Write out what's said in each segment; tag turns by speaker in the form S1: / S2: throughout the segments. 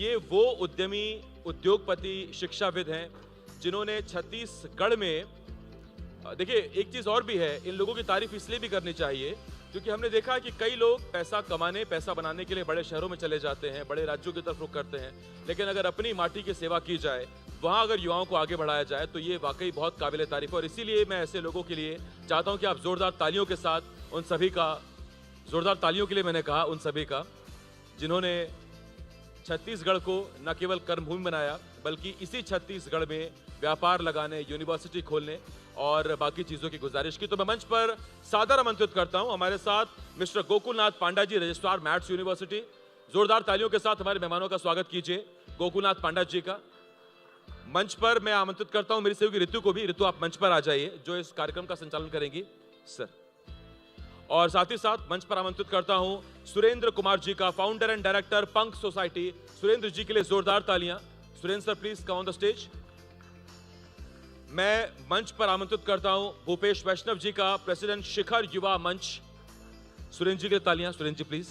S1: ये वो उद्यमी, उद्योगपति, शिक्षाविद हैं जिन्होंने छत्तीसगढ़ में, देखिए एक चीज और भी है, इन लोगों की तारीफ इसलिए भी करनी चाहिए क्योंकि हमने देखा है कि कई लोग पैसा कमाने, पैसा बनाने के लिए बड़े शहरों में चले जाते हैं, बड़े राज्यों की तरफ रुख करते हैं, लेकिन अगर अपनी माटी की सेवा की जाए, वहां अगर युवाओं को आगे बढ़ाया जाए तो ये वाकई बहुत काबिल तारीफ है। और इसीलिए मैं ऐसे लोगों के लिए चाहता हूं कि आप जोरदार तालियों के साथ उन सभी का, जोरदार तालियों के लिए मैंने कहा उन सभी का, जिन्होंने छत्तीसगढ़ को न केवल कर्मभूमि बनाया बल्कि इसी छत्तीसगढ़ में व्यापार लगाने, यूनिवर्सिटी खोलने और बाकी चीजों की गुजारिश की। तो मैं मंच पर सादर आमंत्रित करता हूं हमारे साथ मिस्टर गोकुलनाथ पांडा जी, रजिस्ट्रार मैथ्स यूनिवर्सिटी। जोरदार तालियों के साथ हमारे मेहमानों का स्वागत कीजिए गोकुलनाथ पांडा जी का। मंच पर मैं आमंत्रित करता हूं मेरी सहयोगी ऋतु को भी। ऋतु, आप मंच पर आ जाइए, जो इस कार्यक्रम का संचालन करेंगी सर। और साथ ही साथ मंच पर आमंत्रित करता हूं सुरेंद्र कुमार जी का, फाउंडर एंड डायरेक्टर पंख सोसाइटी। सुरेंद्र जी के लिए जोरदार तालियां। Surendra sir, please come on the stage. मैं मंच पर आमंत्रित करता हूं भूपेश वैष्णव जी का, प्रेसिडेंट शिखर युवा मंच। सुरेंद्र जी के लिए तालियां। सुरेंद्र जी प्लीज।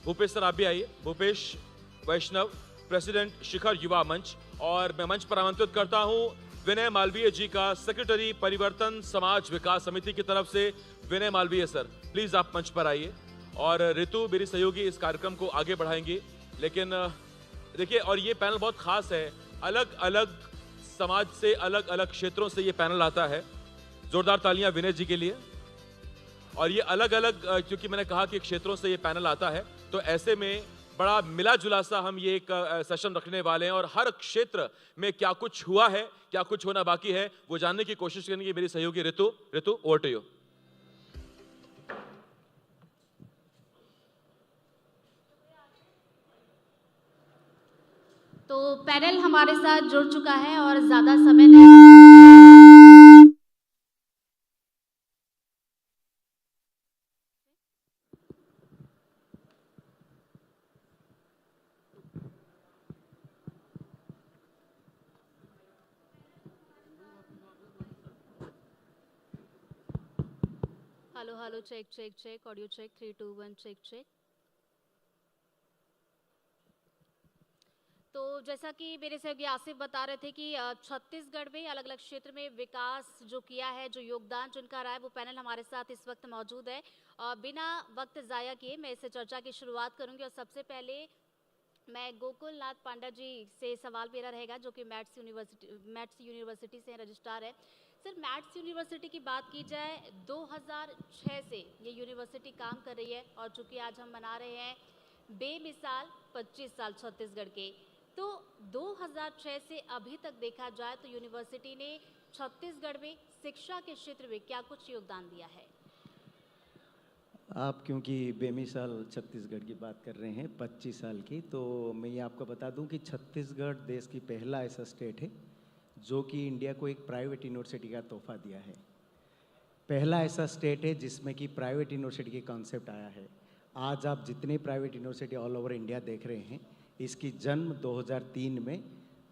S1: भूपेश सर आप भी आइए। भूपेश वैष्णव, प्रेसिडेंट शिखर युवा मंच। और मैं मंच पर आमंत्रित करता हूं विनय मालवीय जी का, सेक्रेटरी परिवर्तन समाज विकास समिति की तरफ से। विनय मालवीय सर, प्लीज आप मंच पर आइए। और ऋतु मेरी सहयोगी इस कार्यक्रम को आगे बढ़ाएंगी। लेकिन देखिए, और ये पैनल बहुत खास है, अलग अलग समाज से, अलग अलग क्षेत्रों से ये पैनल आता है। जोरदार तालियां विनय जी के लिए। और ये अलग अलग, क्योंकि मैंने कहा कि क्षेत्रों से ये पैनल आता है, तो ऐसे में बड़ा मिला जुला सा हम ये एक सेशन रखने वाले हैं और हर क्षेत्र में क्या कुछ हुआ है, क्या कुछ होना बाकी है, वो जानने की कोशिश करेंगे मेरी सहयोगी Ritu. Ritu, over to you.
S2: तो पैनल हमारे साथ जुड़ चुका है और ज्यादा समय नहीं। Hello hello, check check check, audio check, 3 2 1, check check. तो जैसा कि मेरे सहयोगी आसिफ बता रहे थे कि छत्तीसगढ़ में अलग अलग क्षेत्र में विकास जो किया है, जो योगदान जिनका रहा है, वो पैनल हमारे साथ इस वक्त मौजूद है। बिना वक्त ज़ाया किए मैं इस चर्चा की शुरुआत करूंगी और सबसे पहले मैं गोकुलनाथ पांडा जी से सवाल मेरा रहेगा, जो कि मैथ्स यूनिवर्सिटी से रजिस्ट्रार है। सर, मैथ्स यूनिवर्सिटी की बात की जाए, 2006 से ये यूनिवर्सिटी काम कर रही है और चूंकि आज हम मना रहे हैं बेमिसाल 25 साल छत्तीसगढ़ के, तो 2006 से अभी तक देखा जाए तो यूनिवर्सिटी ने छत्तीसगढ़ में शिक्षा के क्षेत्र में क्या कुछ योगदान दिया है?
S3: आप क्योंकि बेमिसाल छत्तीसगढ़ की बात कर रहे हैं 25 साल की, तो मैं ये आपको बता दूं कि छत्तीसगढ़ देश की पहला ऐसा स्टेट है जो कि इंडिया को एक प्राइवेट यूनिवर्सिटी का तोहफा दिया है। पहला ऐसा स्टेट है जिसमें कि प्राइवेट यूनिवर्सिटी की कॉन्सेप्ट आया है। आज आप जितने private university all over India देख रहे हैं, इसकी जन्म 2003 में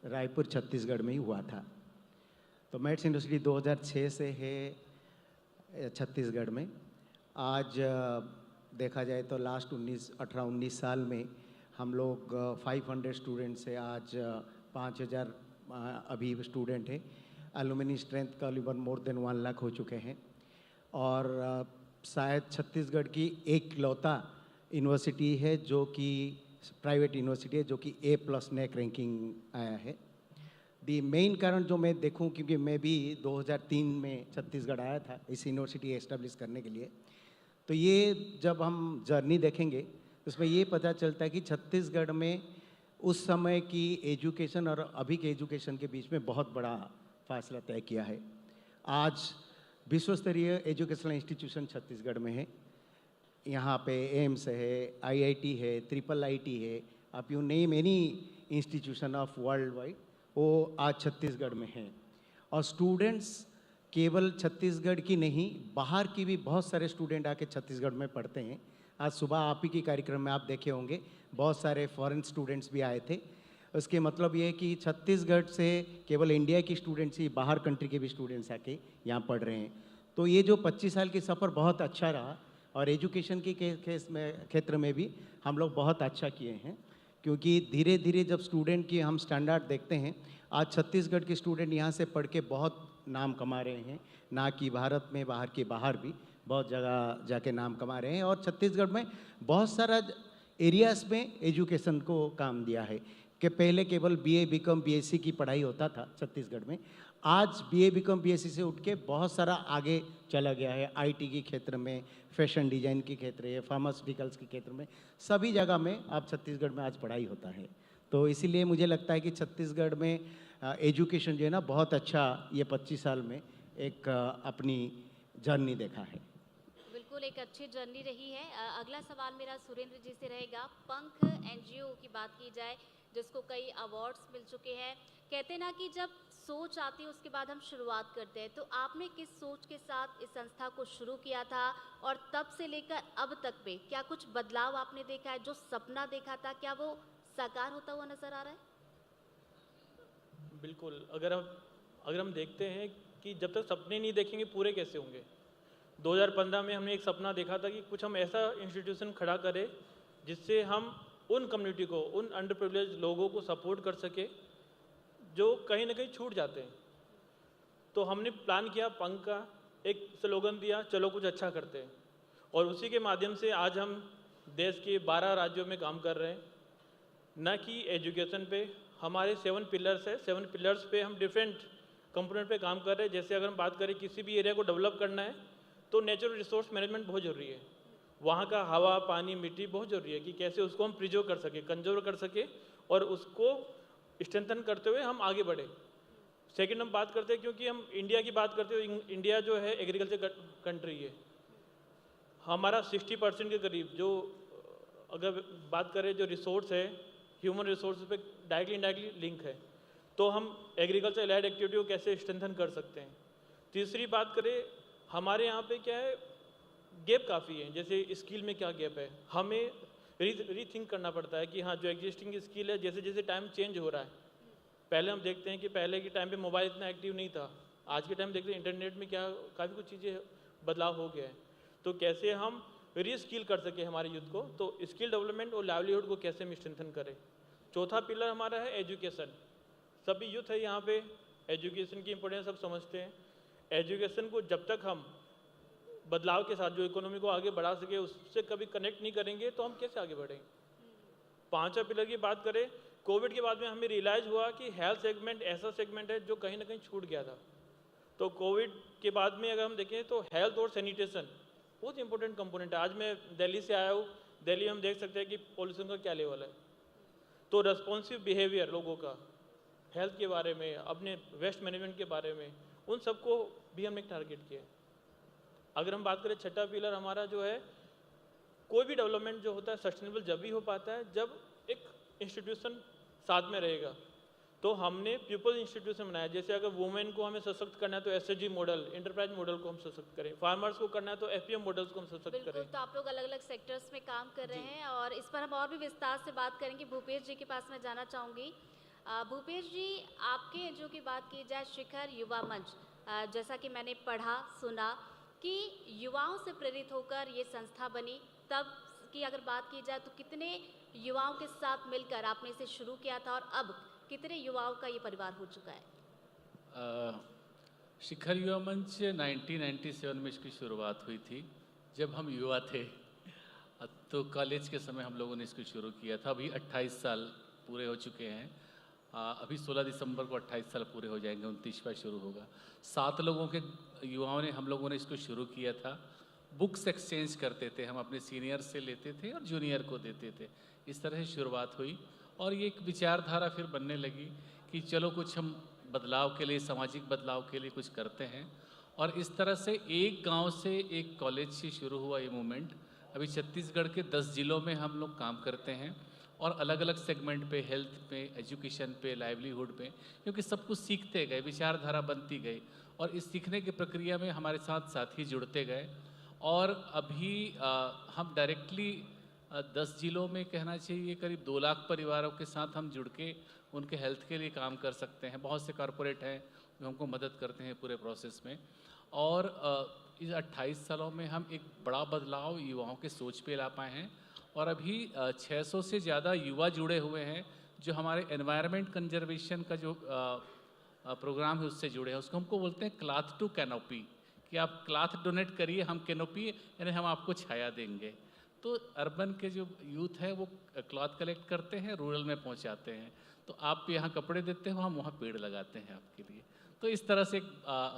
S3: रायपुर छत्तीसगढ़ में ही हुआ था। तो मैथ्स यूनिवर्सिटी 2006 से है छत्तीसगढ़ में। आज देखा जाए तो लास्ट 18-19 साल में हम लोग 500 स्टूडेंट से आज 5000 अभी स्टूडेंट है। एलुमनी स्ट्रेंथ का करीबन मोर देन 1 लाख हो चुके हैं। और शायद छत्तीसगढ़ की एक लौता यूनिवर्सिटी है जो कि प्राइवेट यूनिवर्सिटी है जो कि A+ नेक रैंकिंग आया है। दी मेन कारण जो मैं देखूं, क्योंकि मैं भी 2003 में छत्तीसगढ़ आया था इस यूनिवर्सिटी एस्टेब्लिश करने के लिए, तो ये जब हम जर्नी देखेंगे तो उसमें ये पता चलता है कि छत्तीसगढ़ में उस समय की एजुकेशन और अभी के एजुकेशन के बीच में बहुत बड़ा फासला तय किया है। आज विश्व स्तरीय एजुकेशनल इंस्टीट्यूशन छत्तीसगढ़ में है। यहाँ पे एम्स है, IIT है, IIIT है, आप you name any institution of world wide, वो आज छत्तीसगढ़ में है। और स्टूडेंट्स केवल छत्तीसगढ़ की नहीं, बाहर की भी बहुत सारे स्टूडेंट आके छत्तीसगढ़ में पढ़ते हैं। आज सुबह आप ही के कार्यक्रम में आप देखे होंगे बहुत सारे फॉरेन स्टूडेंट्स भी आए थे। उसके मतलब ये है कि छत्तीसगढ़ से केवल इंडिया की स्टूडेंट्स ही, बाहर कंट्री के भी स्टूडेंट्स आके यहाँ पढ़ रहे हैं। तो ये जो 25 साल की सफ़र बहुत अच्छा रहा और एजुकेशन के केस में क्षेत्र में भी हम लोग बहुत अच्छा किए हैं, क्योंकि धीरे धीरे जब स्टूडेंट की हम स्टैंडर्ड देखते हैं, आज छत्तीसगढ़ के स्टूडेंट यहाँ से पढ़ के बहुत नाम कमा रहे हैं, ना कि भारत में, बाहर के बाहर भी बहुत जगह जाके नाम कमा रहे हैं। और छत्तीसगढ़ में बहुत सारा एरियाज़ में एजुकेशन को काम दिया है कि पहले केवल बीए बीकॉम बीएससी की पढ़ाई होता था छत्तीसगढ़ में, आज बीए बीकॉम बीएससी से उठ के बहुत सारा आगे चला गया है। आईटी के क्षेत्र में, फैशन डिजाइन के क्षेत्र है, फार्मास्यूटिकल्स के क्षेत्र में, सभी जगह में अब छत्तीसगढ़ में आज पढ़ाई होता है। तो इसीलिए मुझे लगता है कि छत्तीसगढ़ में एजुकेशन जो है ना बहुत अच्छा ये 25 साल में एक अपनी जर्नी देखा है।
S2: बिल्कुल एक अच्छी जर्नी रही है। अगला सवाल मेरा सुरेंद्र जी से रहेगा। पंख एनजीओ की बात की जाए, जिसको कई अवार्ड्स मिल चुके हैं, कहते ना कि जब सोच आती है उसके बाद हम शुरुआत करते हैं, तो आपने किस सोच के साथ इस संस्था को शुरू किया था और तब से लेकर अब तक में क्या कुछ बदलाव आपने देखा है? जो सपना देखा था क्या वो साकार होता हुआ नजर आ रहा है?
S4: बिल्कुल, अगर हम देखते हैं कि जब तक सपने नहीं देखेंगे पूरे कैसे होंगे। 2015 में हमने एक सपना देखा था कि कुछ हम ऐसा इंस्टीट्यूशन खड़ा करें जिससे हम उन कम्युनिटी को, उन अंडर प्रिविलेज लोगों को सपोर्ट कर सके जो कहीं ना कहीं छूट जाते हैं। तो हमने प्लान किया, पंख का एक स्लोगन दिया, चलो कुछ अच्छा करते हैं, और उसी के माध्यम से आज हम देश के 12 राज्यों में काम कर रहे हैं। न कि एजुकेशन पे हमारे 7 पिलर्स है, 7 पिलर्स पे हम डिफरेंट कंपोनेंट पे काम कर रहे हैं। जैसे अगर हम बात करें किसी भी एरिया को डेवलप करना है तो नेचुरल रिसोर्स मैनेजमेंट बहुत ज़रूरी है। वहाँ का हवा, पानी, मिट्टी बहुत ज़रूरी है कि कैसे उसको हम प्रिजर्व कर सके, कंजर्व कर सके और उसको स्ट्रेंथन करते हुए हम आगे बढ़े। सेकंड हम बात करते हैं, क्योंकि हम इंडिया की बात करते हुए, इंडिया जो है एग्रीकल्चर कंट्री है। हमारा 60% के करीब जो अगर बात करें जो रिसोर्स है, ह्यूमन रिसोर्स पे डायरेक्टली इनडायरेक्टली लिंक है। तो हम एग्रीकल्चर एलाइड एक्टिविटी को कैसे स्ट्रेंथन कर सकते हैं। तीसरी बात करें, हमारे यहाँ पे क्या है, गैप काफ़ी है। जैसे स्किल में क्या गैप है, हमें रीथिंक करना पड़ता है कि हाँ जो एग्जिस्टिंग स्किल है, जैसे जैसे टाइम चेंज हो रहा है। पहले हम देखते हैं कि पहले के टाइम पे मोबाइल इतना एक्टिव नहीं था, आज के टाइम देखते हैं इंटरनेट में क्या काफ़ी कुछ चीज़ें बदलाव हो गया है। तो कैसे हम रीस्किल कर सके हमारे यूथ को, तो स्किल डेवलपमेंट और लाइवलीहुड को कैसे हम स्ट्रेंथन करें। चौथा पिलर हमारा है एजुकेशन। सभी यूथ है यहाँ पे, एजुकेशन की इंपॉर्टेंस सब समझते हैं। एजुकेशन को जब तक हम बदलाव के साथ जो इकोनॉमी को आगे बढ़ा सके उससे कभी कनेक्ट नहीं करेंगे तो हम कैसे आगे बढ़ेंगे। पांचवा पिलर की बात करें, कोविड के बाद में हमें रियलाइज़ हुआ कि हेल्थ सेगमेंट ऐसा सेगमेंट है जो कहीं ना कहीं छूट गया था। तो कोविड के बाद में अगर हम देखें तो हेल्थ और सैनिटेशन बहुत इंपॉर्टेंट कंपोनेंट है। आज मैं दिल्ली से आया हूँ, दिल्ली में हम देख सकते हैं कि पॉल्यूशन का क्या लेवल है। तो रेस्पॉन्सिव बिहेवियर लोगों का हेल्थ के बारे में, अपने वेस्ट मैनेजमेंट के बारे में, उन सबको भी हमने टारगेट किया। अगर हम बात करें छठा पिलर हमारा जो है, कोई भी डेवलपमेंट जो होता है सस्टेनेबल जब भी हो पाता है जब एक इंस्टीट्यूशन साथ में रहेगा। तो हमने पीपल इंस्टीट्यूशन बनाया। जैसे अगर वुमेन को हमें सशक्त करना है तो एसएचजी मॉडल, एंटरप्राइज मॉडल को हम सशक्त करें। फार्मर्स को करना है तो एफपीएम मॉडल्स को हम सशक्त करें।
S2: तो आप लोग अलग अलग सेक्टर्स में काम कर रहे हैं और इस पर हम और भी विस्तार से बात करेंगे। भूपेश जी के पास मैं जाना चाहूँगी। भूपेश जी, आपके एनजीओ की बात की जाए, शिखर युवा मंच, जैसा कि मैंने पढ़ा सुना कि युवाओं से प्रेरित होकर ये संस्था बनी, तब की अगर बात की जाए तो कितने युवाओं के साथ मिलकर आपने इसे शुरू किया था और अब कितने युवाओं का ये परिवार हो चुका है?
S5: शिखर युवा मंच 1997 में इसकी शुरुआत हुई थी। जब हम युवा थे तो कॉलेज के समय हम लोगों ने इसको शुरू किया था। अभी 28 साल पूरे हो चुके हैं। अभी 16 दिसंबर को 28 साल पूरे हो जाएंगे, 29वां शुरू होगा। 7 लोगों के युवाओं ने हम लोगों ने इसको शुरू किया था। बुक्स एक्सचेंज करते थे, हम अपने सीनियर से लेते थे और जूनियर को देते थे। इस तरह से शुरुआत हुई और ये एक विचारधारा फिर बनने लगी कि चलो कुछ हम बदलाव के लिए, सामाजिक बदलाव के लिए कुछ करते हैं। और इस तरह से एक गांव से, एक कॉलेज से शुरू हुआ ये मूवमेंट। अभी छत्तीसगढ़ के 10 जिलों में हम लोग काम करते हैं और अलग अलग सेगमेंट पे, हेल्थ पे, एजुकेशन पे, लाइवलीहुड पे, क्योंकि सब कुछ सीखते गए, विचारधारा बनती गई और इस सीखने की प्रक्रिया में हमारे साथ साथी जुड़ते गए। और अभी हम डायरेक्टली 10 जिलों में कहना चाहिए करीब 2 लाख परिवारों के साथ हम जुड़ के उनके हेल्थ के लिए काम कर सकते हैं। बहुत से कॉरपोरेट हैं जो हमको मदद करते हैं पूरे प्रोसेस में। और इस 28 सालों में हम एक बड़ा बदलाव युवाओं के सोच पे ला पाए हैं और अभी 600 से ज़्यादा युवा जुड़े हुए हैं जो हमारे एनवायरनमेंट कंजर्वेशन का जो प्रोग्राम है उससे जुड़े हैं। उसको हमको बोलते हैं क्लॉथ टू कैनोपी, कि आप क्लॉथ डोनेट करिए, हम कैनोपी यानी हम आपको छाया देंगे। तो अर्बन के जो यूथ है वो क्लॉथ कलेक्ट करते हैं, रूरल में पहुंचाते हैं। तो आप यहाँ कपड़े देते हो, हम वहाँ पेड़ लगाते हैं आपके लिए। तो इस तरह से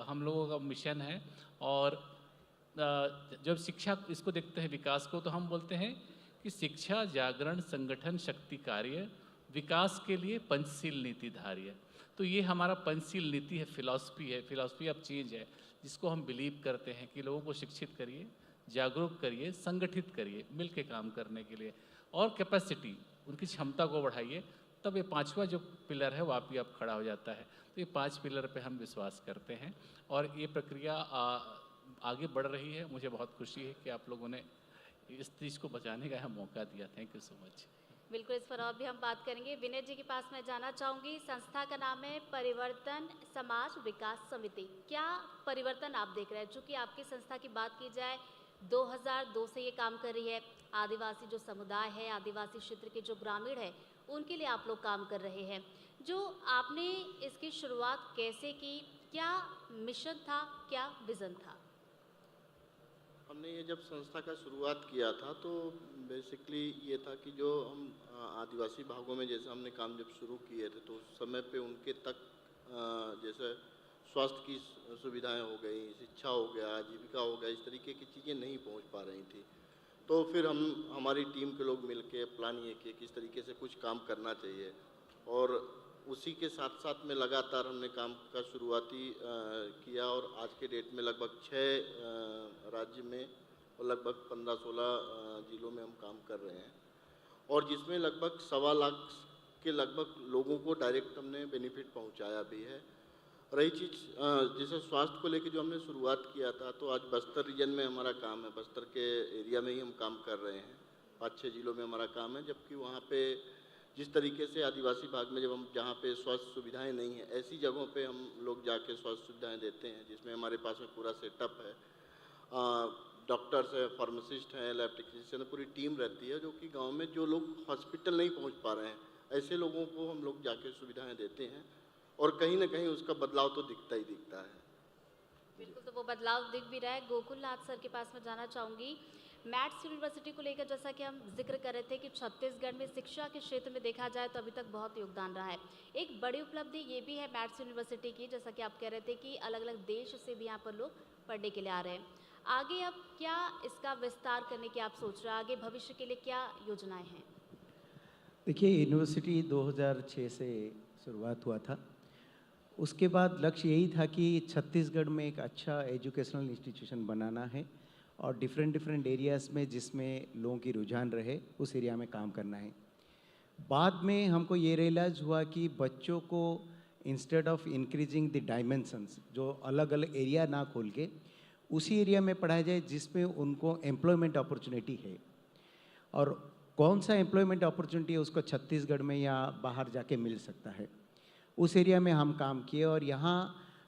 S5: हम लोगों का मिशन है। और जब शिक्षा इसको देखते हैं विकास को, तो हम बोलते हैं कि शिक्षा जागरण संगठन शक्ति कार्य विकास के लिए पंचशील नीति धार्य। तो ये हमारा पंचशील नीति है, फिलॉसफी है, फिलॉसफी ऑफ चेंज है, जिसको हम बिलीव करते हैं कि लोगों को शिक्षित करिए, जागरूक करिए, संगठित करिए मिल के काम करने के लिए, और कैपेसिटी उनकी क्षमता को बढ़ाइए। तब ये पांचवा जो पिलर है वो आप खड़ा हो जाता है। तो ये 5 पिलर पे हम विश्वास करते हैं और ये प्रक्रिया आगे बढ़ रही है। मुझे बहुत खुशी है कि आप लोगों ने इस चीज़ को बचाने का मौका दिया। Thank you so much.
S2: बिल्कुल, इस पर और भी हम बात करेंगे। विनय जी के पास मैं जाना चाहूँगी, संस्था का नाम है परिवर्तन समाज विकास समिति। क्या परिवर्तन आप देख रहे हैं? चूँकि आपकी संस्था की बात की जाए 2002 से ये काम कर रही है। आदिवासी जो समुदाय है, आदिवासी क्षेत्र के जो ग्रामीण है, उनके लिए आप लोग काम कर रहे हैं। जो आपने इसकी शुरुआत कैसे की? क्या मिशन था, क्या विज़न था?
S6: हमने ये जब संस्था का शुरुआत किया था तो बेसिकली ये था कि जो हम आदिवासी भागों में जैसे हमने काम जब शुरू किए थे तो उस समय पे उनके तक जैसे स्वास्थ्य की सुविधाएं हो गई, शिक्षा हो गया, आजीविका हो गया, इस तरीके की चीज़ें नहीं पहुंच पा रही थी। तो फिर हमारी टीम के लोग मिलके प्लान ये किए किस तरीके से कुछ काम करना चाहिए, और उसी के साथ साथ में लगातार हमने काम का शुरुआती किया और आज के डेट में लगभग 6 राज्य में और लगभग 15-16 जिलों में हम काम कर रहे हैं, और जिसमें लगभग 1.25 लाख के लगभग लोगों को डायरेक्ट हमने बेनिफिट पहुंचाया भी है। रही चीज़ जैसे स्वास्थ्य को लेकर जो हमने शुरुआत किया था, तो आज बस्तर रीजन में हमारा काम है, बस्तर के एरिया में ही हम काम कर रहे हैं। 5-6 जिलों में हमारा काम है, जबकि वहाँ पे जिस तरीके से आदिवासी भाग में जब हम जहाँ पे स्वास्थ्य सुविधाएं नहीं है, ऐसी जगहों पे हम लोग जाके स्वास्थ्य सुविधाएं देते हैं, जिसमें हमारे पास में पूरा सेटअप है। डॉक्टर्स है, फार्मासिस्ट हैं, लैब टेक्नीशियन, पूरी टीम रहती है, जो कि गांव में जो लोग हॉस्पिटल नहीं पहुंच पा रहे हैं, ऐसे लोगों को हम लोग जाके सुविधाएं देते हैं, और कहीं ना कहीं उसका बदलाव तो दिखता ही दिखता है।
S2: बिल्कुल, तो वो बदलाव दिख भी रहा है। गोकुलनाथ सर के पास मैं जाना चाहूँगी। मैथ्स यूनिवर्सिटी को लेकर जैसा कि हम जिक्र कर रहे थे कि छत्तीसगढ़ में शिक्षा के क्षेत्र में देखा जाए तो अभी तक बहुत योगदान रहा है। एक बड़ी उपलब्धि ये भी है मैथ्स यूनिवर्सिटी की, जैसा कि आप कह रहे थे कि अलग अलग देश से भी यहाँ पर लोग पढ़ने के लिए आ रहे हैं। आगे अब क्या इसका विस्तार करने की आप सोच रहे हैं? आगे भविष्य के लिए क्या योजनाएं हैं?
S3: देखिए, यूनिवर्सिटी 2006 से शुरुआत हुआ था। उसके बाद लक्ष्य यही था कि छत्तीसगढ़ में एक अच्छा एजुकेशनल इंस्टीट्यूशन बनाना है और डिफरेंट एरियाज़ में जिसमें लोगों की रुझान रहे उस एरिया में काम करना है। बाद में हमको ये रियलाइज़ हुआ कि बच्चों को instead of increasing the dimensions, जो अलग अलग एरिया ना खोल के उसी एरिया में पढ़ाया जाए जिसमें उनको एम्प्लॉयमेंट अपॉर्चुनिटी है। और कौन सा एम्प्लॉयमेंट अपॉर्चुनिटी है उसको छत्तीसगढ़ में या बाहर जाके मिल सकता है, उस एरिया में हम काम किए। और यहाँ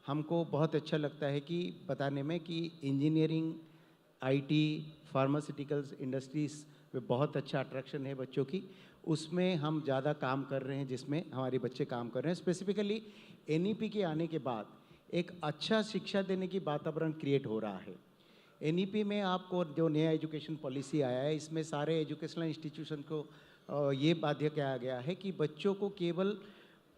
S3: हमको बहुत अच्छा लगता है कि बताने में कि इंजीनियरिंग, आईटी, फार्मास्यूटिकल्स इंडस्ट्रीज़ में बहुत अच्छा अट्रैक्शन है बच्चों की, उसमें हम ज़्यादा काम कर रहे हैं, जिसमें हमारे बच्चे काम कर रहे हैं। स्पेसिफिकली एनईपी के आने के बाद एक अच्छा शिक्षा देने की वातावरण क्रिएट हो रहा है। एनईपी में आपको जो नया एजुकेशन पॉलिसी आया है, इसमें सारे एजुकेशनल इंस्टीट्यूशन को ये बाध्य किया गया है कि बच्चों को केवल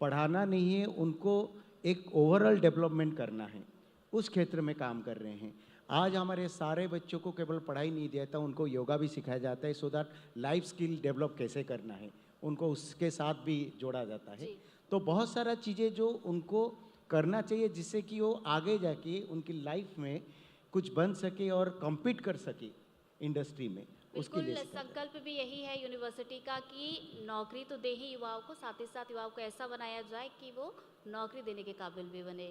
S3: पढ़ाना नहीं है, उनको एक ओवरऑल डेवलपमेंट करना है। उस क्षेत्र में काम कर रहे हैं। आज हमारे सारे बच्चों को केवल पढ़ाई नहीं दिया जाता, उनको योगा भी सिखाया जाता है, so that life skill develop कैसे करना है उनको उसके साथ भी जोड़ा जाता है। तो बहुत सारा चीज़ें जो उनको करना चाहिए जिससे कि वो आगे जाके उनकी लाइफ में कुछ बन सके और कम्पीट कर सके इंडस्ट्री में, उसके लिए
S2: बिल्कुल, संकल्प भी यही है यूनिवर्सिटी का कि नौकरी तो दे ही युवाओं को, साथ ही साथ युवाओं को ऐसा बनाया जाए कि वो नौकरी देने के काबिल भी बने।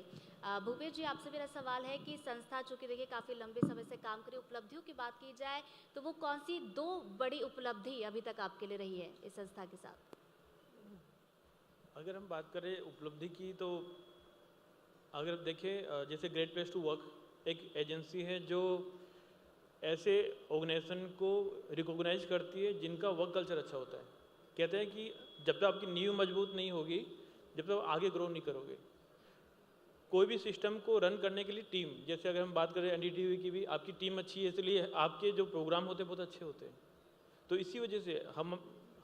S2: भूपेश जी, आपसे मेरा सवाल है कि संस्था चूँकि देखिए काफ़ी लंबे समय से काम करी, उपलब्धियों की बात की जाए तो वो कौन सी 2 बड़ी उपलब्धि अभी तक आपके लिए रही है इस संस्था के साथ?
S4: अगर हम बात करें उपलब्धि की, तो अगर देखें जैसे ग्रेट प्लेस टू वर्क एक एजेंसी है जो ऐसे ऑर्गेनाइजेशन को रिकॉग्नाइज करती है जिनका वर्क कल्चर अच्छा होता है। कहते हैं कि जब तक आपकी नींव मजबूत नहीं होगी, जब तक आगे ग्रो नहीं करोगे। कोई भी सिस्टम को रन करने के लिए टीम, जैसे अगर हम बात करें एनडीटीवी की भी, आपकी टीम अच्छी है इसलिए आपके जो प्रोग्राम होते हैं बहुत अच्छे होते हैं। तो इसी वजह से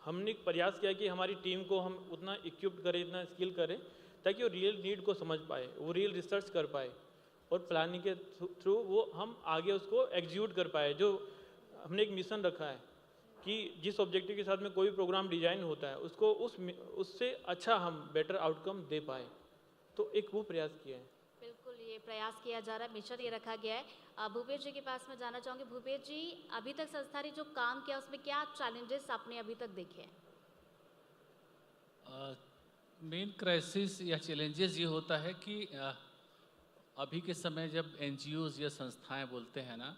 S4: हमने एक प्रयास किया कि हमारी टीम को हम उतना इक्विप्ड करें, इतना स्किल करें ताकि वो रियल नीड को समझ पाए, वो रियल रिसर्च कर पाए और प्लानिंग के थ्रू वो हम आगे उसको एग्जीक्यूट कर पाए। जो हमने एक मिशन रखा है कि जिस ऑब्जेक्टिव के साथ में कोई भी प्रोग्राम डिजाइन होता है उसको उससे अच्छा हम बेटर आउटकम दे पाए, तो एक वो प्रयास किया है।
S2: बिल्कुल, ये प्रयास किया जा रहा है, मिशन ये रखा गया है। भूपेश जी के पास मैं जाना चाहूँगी। भूपेश जी, अभी तक संस्था ने जो काम किया उसमें क्या चैलेंजेस आपने अभी तक देखे हैं?
S5: मेन क्राइसिस या चैलेंजेस ये होता है कि अभी के समय जब एनजीओज या संस्थाएं बोलते हैं ना,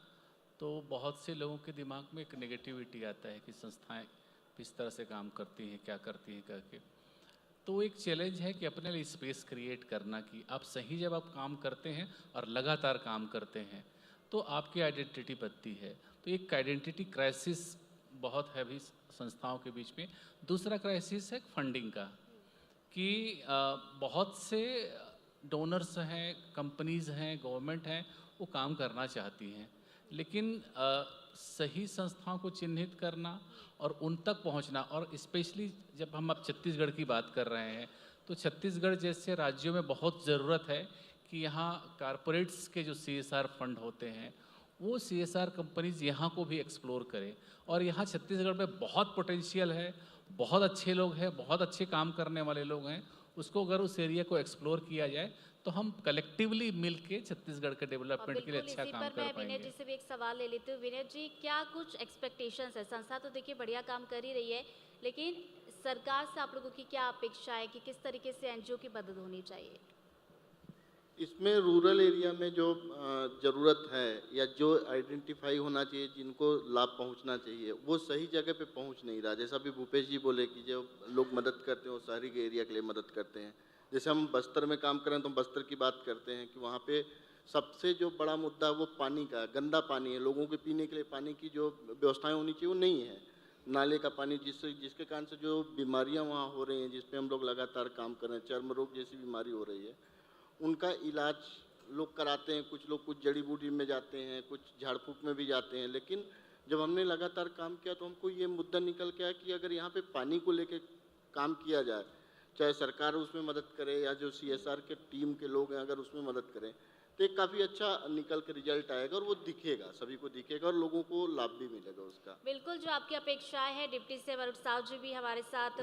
S5: तो बहुत से लोगों के दिमाग में एक नेगेटिविटी आता है कि संस्थाएं किस तरह से काम करती हैं, क्या करती हैं करके। तो एक चैलेंज है कि अपने लिए स्पेस क्रिएट करना कि आप सही जब आप काम करते हैं और लगातार काम करते हैं तो आपकी आइडेंटिटी बनती है। तो एक आइडेंटिटी क्राइसिस बहुत है अभी संस्थाओं के बीच में। दूसरा क्राइसिस है फंडिंग का कि बहुत से डोनर्स हैं, कंपनीज़ हैं, गवर्नमेंट हैं, वो काम करना चाहती हैं, लेकिन सही संस्थाओं को चिन्हित करना और उन तक पहुंचना, और स्पेशली जब हम अब छत्तीसगढ़ की बात कर रहे हैं तो छत्तीसगढ़ जैसे राज्यों में बहुत ज़रूरत है कि यहाँ कारपोरेट्स के जो CSR फंड होते हैं वो CSR कंपनीज यहाँ को भी एक्सप्लोर करें। और यहाँ छत्तीसगढ़ में बहुत पोटेंशियल है, बहुत अच्छे लोग हैं, बहुत अच्छे काम करने वाले लोग हैं। उसको अगर उस एरिया को एक्सप्लोर किया जाए तो हम कलेक्टिवली मिलके छत्तीसगढ़ के डेवलपमेंट के लिए अच्छा काम कर
S2: मैं विनय
S5: पाएंगे।
S2: जी से भी एक सवाल ले लेती हूँ। विनय जी, क्या कुछ एक्सपेक्टेशंस है? संस्था तो देखिए बढ़िया काम कर ही रही है, लेकिन सरकार से आप लोगों की क्या अपेक्षा है कि किस तरीके से एनजीओ की मदद होनी चाहिए?
S6: इसमें रूरल एरिया में जो ज़रूरत है या जो आइडेंटिफाई होना चाहिए, जिनको लाभ पहुंचना चाहिए, वो सही जगह पे पहुंच नहीं रहा। जैसा अभी भूपेश जी बोले कि जो लोग मदद करते हैं वो शहरी के एरिया के लिए मदद करते हैं। जैसे हम बस्तर में काम करें तो हम बस्तर की बात करते हैं कि वहाँ पे सबसे जो बड़ा मुद्दा वो पानी का, गंदा पानी है। लोगों के पीने के लिए पानी की जो व्यवस्थाएँ होनी चाहिए वो नहीं है। नाले का पानी जिसके कारण से जो बीमारियाँ वहाँ हो रही हैं, जिस पे हम लोग लगातार काम कर रहे हैं, चर्म रोग जैसी बीमारी हो रही है, उनका इलाज लोग कराते हैं। कुछ लोग कुछ जड़ी बूटी में जाते हैं, कुछ झाड़ फूक में भी जाते हैं। लेकिन जब हमने लगातार काम किया तो हमको ये मुद्दा निकल के आया कि अगर यहाँ पे पानी को लेके काम किया जाए, चाहे सरकार उसमें मदद करे या जो CSR के टीम के लोग हैं अगर उसमें मदद करें, तो एक काफ़ी अच्छा निकल के रिजल्ट आएगा और वो दिखेगा, सभी को दिखेगा और लोगों को लाभ भी मिलेगा उसका।
S2: बिल्कुल, जो आपकी अपेक्षाएं हैं, डिप्टी सीएम अरुण साव जी भी हमारे साथ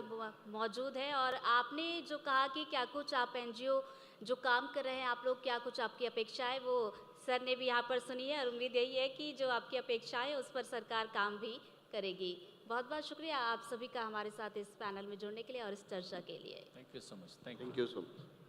S2: मौजूद हैं। और आपने जो कहा कि क्या कुछ आप एनजीओ जो काम कर रहे हैं, आप लोग क्या कुछ आपकी अपेक्षाएं, वो सर ने भी यहाँ पर सुनी है और उम्मीद यही है कि जो आपकी अपेक्षाएं उस पर सरकार काम भी करेगी। बहुत बहुत शुक्रिया आप सभी का हमारे साथ इस पैनल में जुड़ने के लिए और इस चर्चा के लिए।
S5: Thank you so much.
S6: Thank you so much.